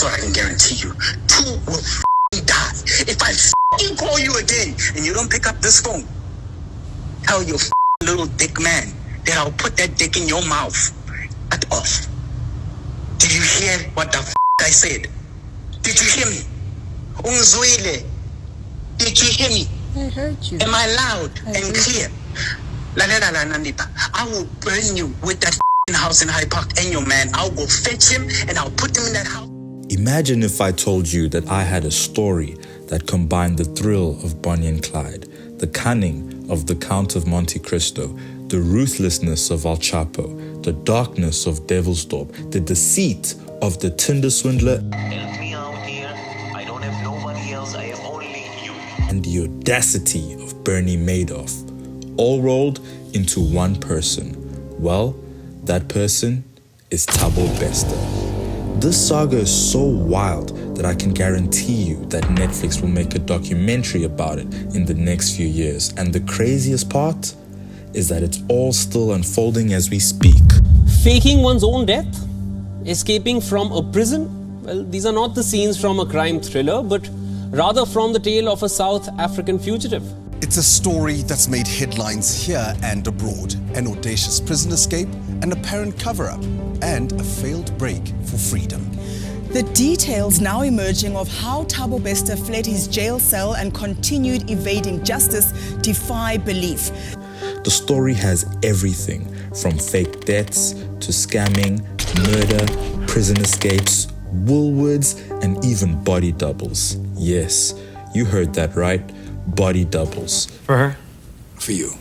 That's what I can guarantee you. 2 will die. If I call you again and you don't pick up this phone, tell your little dick man that I'll put that dick in your mouth. Cut off. Did you hear what the I said? Did you hear me? Ungzwile. Did you hear me? I heard you. Am I loud and clear? La Nandipha. I will burn you with that house in Hyde Park and your man. I'll go fetch him and I'll put him in that house. Imagine if I told you that I had a story that combined the thrill of Bonnie and Clyde, the cunning of the Count of Monte Cristo, the ruthlessness of El Chapo, the darkness of Devilsdorp, the deceit of the Tinder swindler, Help me out here. I don't have nobody else. I have only you. and the audacity of Bernie Madoff, all rolled into one person. Well, that person is Thabo Bester. This saga is so wild that I can guarantee you that Netflix will make a documentary about it in the next few years. And the craziest part is that it's all still unfolding as we speak. Faking one's own death? Escaping from a prison? Well, these are not the scenes from a crime thriller, but rather from the tale of a South African fugitive. It's a story that's made headlines here and abroad. An audacious prison escape, an apparent cover-up, and a failed break for freedom. The details now emerging of how Thabo Bester fled his jail cell and continued evading justice defy belief. The story has everything from fake deaths to scamming, murder, prison escapes, Woolworths, and even body doubles. Yes, you heard that right. Body doubles. For her? For you.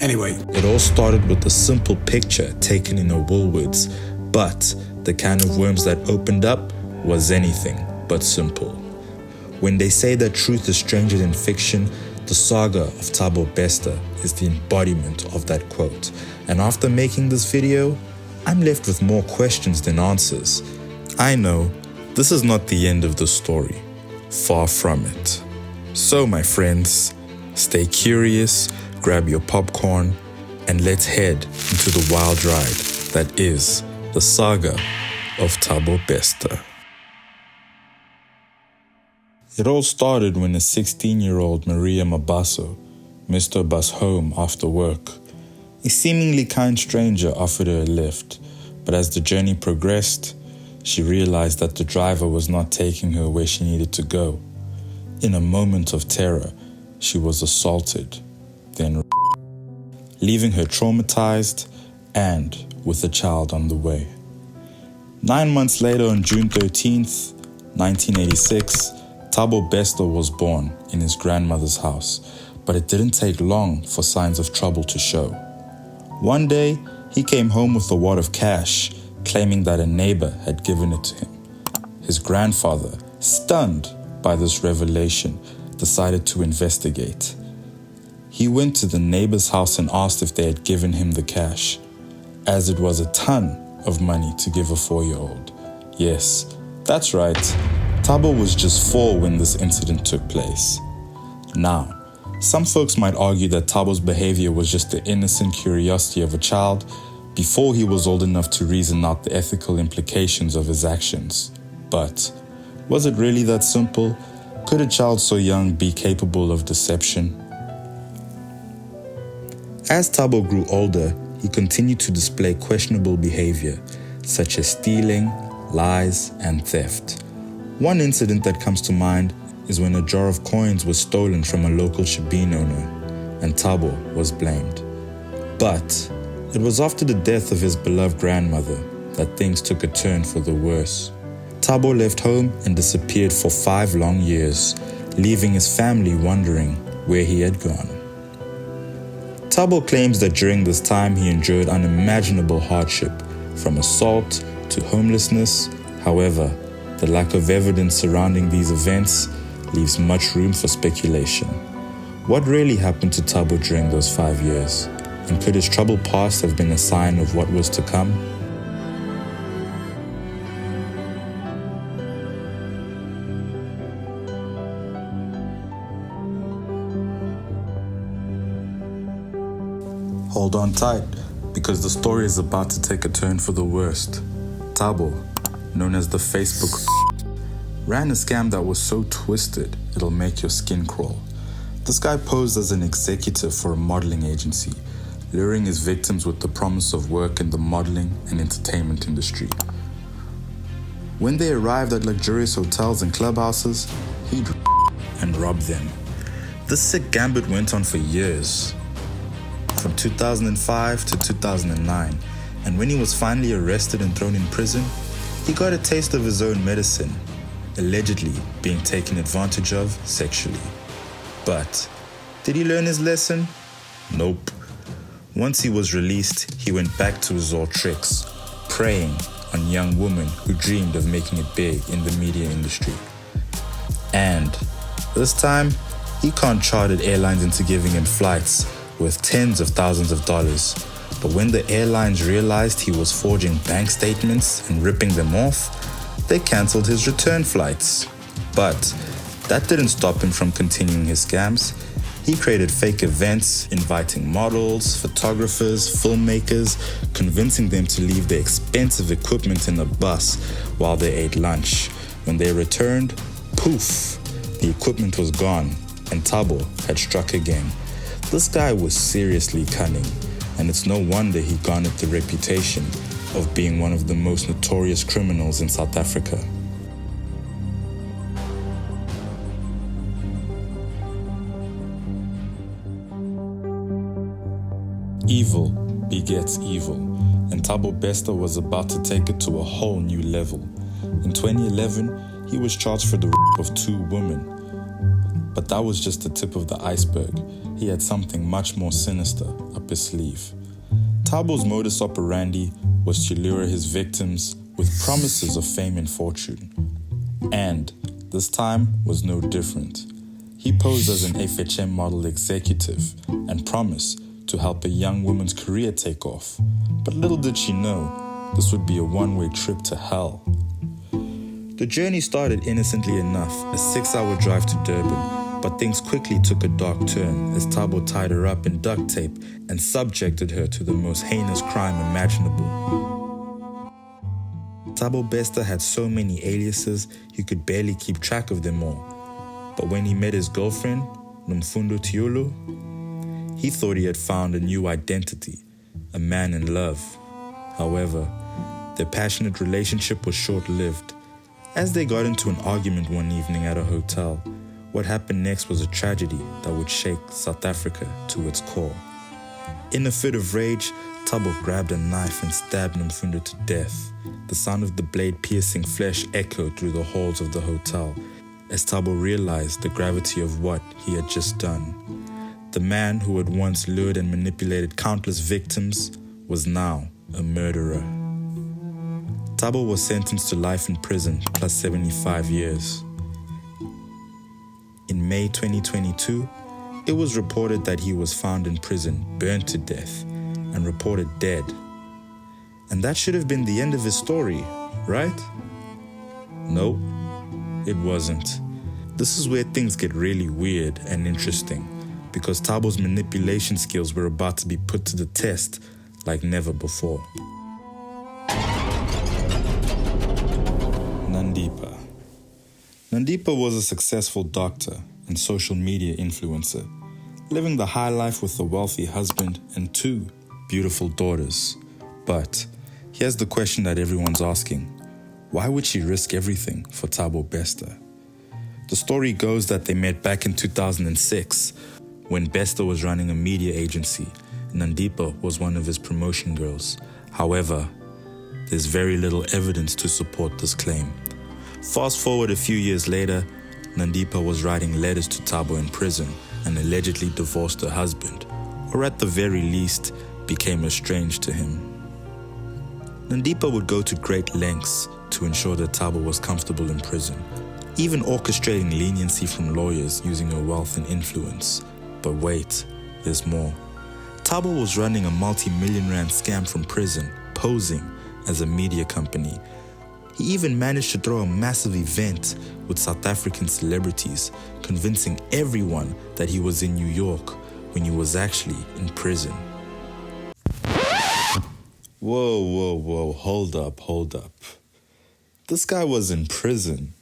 Anyway, It all started with a simple picture taken in a Woolworths, but the can of worms that opened up was anything but simple. When they say that truth is stranger than fiction, the saga of Thabo Bester is the embodiment of that quote. And after making this video, I'm left with more questions than answers. I know this is not the end of the story. Far from it. So, my friends, stay curious, grab your popcorn, and let's head into the wild ride that is the saga of Thabo Bester. It all started when a 16-year-old Maria Mabaso missed her bus home after work. A seemingly kind stranger offered her a lift, but as the journey progressed, she realized that the driver was not taking her where she needed to go. In a moment of terror, she was assaulted, then leaving her traumatized and with a child on the way. 9 months later, on June 13th, 1986, Thabo Bester was born in his grandmother's house, but it didn't take long for signs of trouble to show. One day, he came home with a wad of cash, claiming that a neighbor had given it to him. His grandfather, stunned by this revelation, decided to investigate. He went to the neighbor's house and asked if they had given him the cash, as it was a ton of money to give a 4-year-old. Yes, that's right. Thabo was just 4 when this incident took place. Now, some folks might argue that Thabo's behavior was just the innocent curiosity of a child before he was old enough to reason out the ethical implications of his actions. But was it really that simple? Could a child so young be capable of deception? As Thabo grew older, he continued to display questionable behavior, such as stealing, lies, and theft. One incident that comes to mind is when a jar of coins was stolen from a local shebeen owner, and Thabo was blamed. But it was after the death of his beloved grandmother that things took a turn for the worse. Thabo left home and disappeared for 5 long years, leaving his family wondering where he had gone. Thabo claims that during this time he endured unimaginable hardship, from assault to homelessness. However, the lack of evidence surrounding these events leaves much room for speculation. What really happened to Thabo during those 5 years? And could his troubled past have been a sign of what was to come? Hold on tight, because the story is about to take a turn for the worst. Thabo, known as the Facebook, ran a scam that was so twisted it'll make your skin crawl. This guy posed as an executive for a modeling agency, luring his victims with the promise of work in the modeling and entertainment industry. When they arrived at luxurious hotels and clubhouses, he'd and rob them. This sick gambit went on for years, from 2005 to 2009, and when he was finally arrested and thrown in prison, he got a taste of his own medicine, allegedly being taken advantage of sexually. But did he learn his lesson? Nope. Once he was released, he went back to his old tricks, preying on young women who dreamed of making it big in the media industry. And this time, he conned chartered airlines into giving him flights worth tens of thousands of dollars. But when the airlines realized he was forging bank statements and ripping them off, they cancelled his return flights. But that didn't stop him from continuing his scams. He created fake events, inviting models, photographers, filmmakers, convincing them to leave their expensive equipment in a bus while they ate lunch. When they returned, poof, the equipment was gone, and Thabo had struck again. This guy was seriously cunning, and it's no wonder he garnered the reputation of being one of the most notorious criminals in South Africa. Evil begets evil, and Thabo Bester was about to take it to a whole new level. In 2011, he was charged for the rape of 2 women. But that was just the tip of the iceberg. He had something much more sinister up his sleeve. Thabo's modus operandi was to lure his victims with promises of fame and fortune. And this time was no different. He posed as an FHM model executive and promised to help a young woman's career take off. But little did she know, this would be a one-way trip to hell. The journey started innocently enough, a 6-hour drive to Durban, but things quickly took a dark turn as Thabo tied her up in duct tape and subjected her to the most heinous crime imaginable. Thabo Bester had so many aliases, he could barely keep track of them all. But when he met his girlfriend, notoriously, he thought he had found a new identity, a man in love. However, their passionate relationship was short-lived. As they got into an argument one evening at a hotel, what happened next was a tragedy that would shake South Africa to its core. In a fit of rage, Thabo grabbed a knife and stabbed Nomfundo to death. The sound of the blade piercing flesh echoed through the halls of the hotel as Thabo realized the gravity of what he had just done. The man who had once lured and manipulated countless victims was now a murderer. Thabo was sentenced to life in prison plus 75 years. In May 2022, it was reported that he was found in prison, burned to death, and reported dead. And that should have been the end of his story, right? No, it wasn't. This is where things get really weird and interesting, because Thabo's manipulation skills were about to be put to the test like never before. Nandipha. Nandipha was a successful doctor and social media influencer, living the high life with a wealthy husband and 2 beautiful daughters. But here's the question that everyone's asking. Why would she risk everything for Thabo Bester? The story goes that they met back in 2006 when Bester was running a media agency and Nandipha was one of his promotion girls. However, there's very little evidence to support this claim. Fast forward a few years later, Nandipha was writing letters to Thabo in prison and allegedly divorced her husband, or at the very least, became estranged to him. Nandipha would go to great lengths to ensure that Thabo was comfortable in prison, even orchestrating leniency from lawyers using her wealth and influence. But wait, there's more. Thabo was running a multi-million rand scam from prison, posing as a media company. He even managed to throw a massive event with South African celebrities, convincing everyone that he was in New York when he was actually in prison. Whoa, hold up. This guy was in prison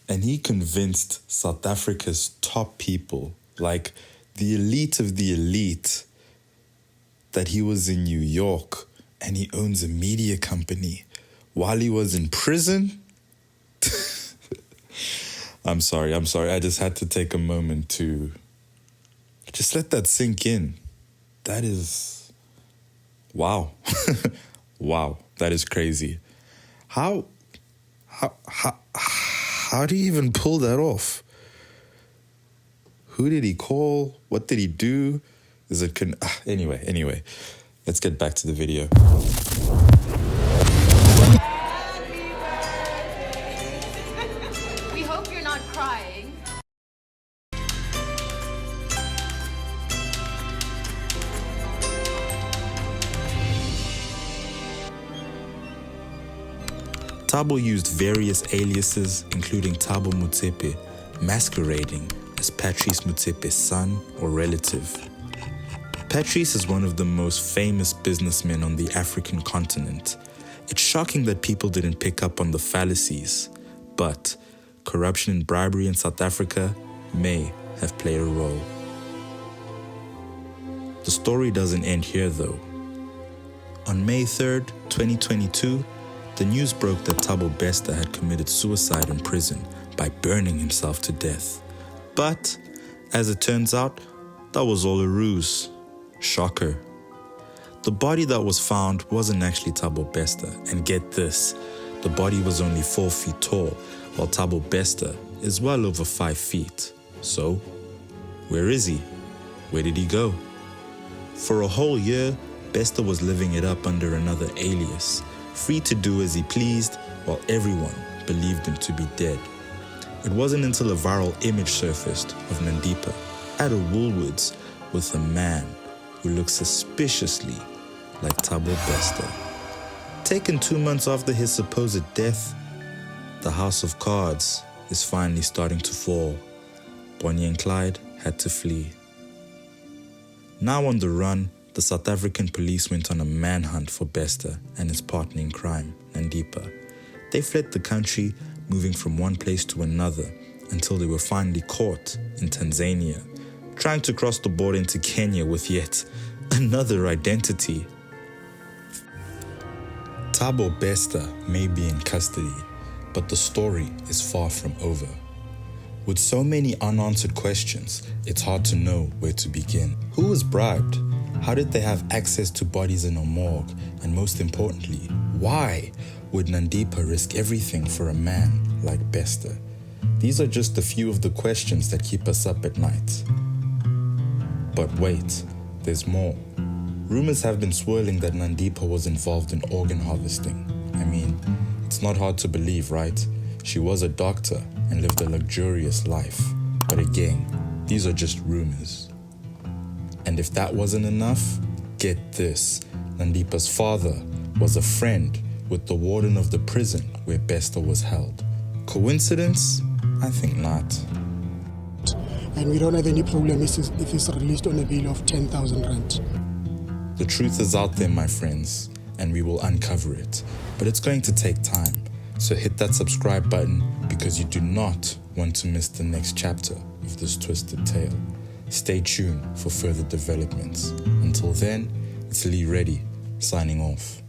and he convinced South Africa's top people, like the elite of the elite, that he was in New York and he owns a media company while he was in prison. I'm sorry. I just had to take a moment to just let that sink in. That is, wow. Wow, that is crazy. How do you even pull that off? Who did he call? What did he do? Is it anyway, let's get back to the video. We hope you're not crying. Thabo used various aliases, including Thabo Motsepe, masquerading as Patrice Motsepe's son or relative. Patrice is one of the most famous businessmen on the African continent. It's shocking that people didn't pick up on the fallacies, but corruption and bribery in South Africa may have played a role. The story doesn't end here though. On May 3rd, 2022, the news broke that Thabo Bester had committed suicide in prison by burning himself to death. But, as it turns out, that was all a ruse. Shocker. The body that was found wasn't actually Thabo Bester, and get this, the body was only 4 feet tall, while Thabo Bester is well over 5 feet. So, where is he? Where did he go? For a whole year, Bester was living it up under another alias, free to do as he pleased, while everyone believed him to be dead. It wasn't until a viral image surfaced of Nandipha at a Woolworths with a man who looked suspiciously like Thabo Bester. Taken 2 months after his supposed death, the house of cards is finally starting to fall. Bonnie and Clyde had to flee. Now on the run, the South African police went on a manhunt for Bester and his partner in crime, Nandipha. They fled the country, moving from one place to another until they were finally caught in Tanzania, trying to cross the border into Kenya with yet another identity. Thabo Bester may be in custody, but the story is far from over. With so many unanswered questions, it's hard to know where to begin. Who was bribed? How did they have access to bodies in a morgue? And most importantly, why would Nandipha risk everything for a man like Bester? These are just a few of the questions that keep us up at night. But wait, there's more. Rumors have been swirling that Nandipha was involved in organ harvesting. I mean, it's not hard to believe, right? She was a doctor and lived a luxurious life. But again, these are just rumors. And if that wasn't enough, get this. Nandipha's father was a friend with the warden of the prison where Bester was held. Coincidence? I think not. And we don't have any problem if he's released on a bail of 10,000 rand. The truth is out there, my friends, and we will uncover it. But it's going to take time. So hit that subscribe button because you do not want to miss the next chapter of this twisted tale. Stay tuned for further developments. Until then, it's Lee Reddy, signing off.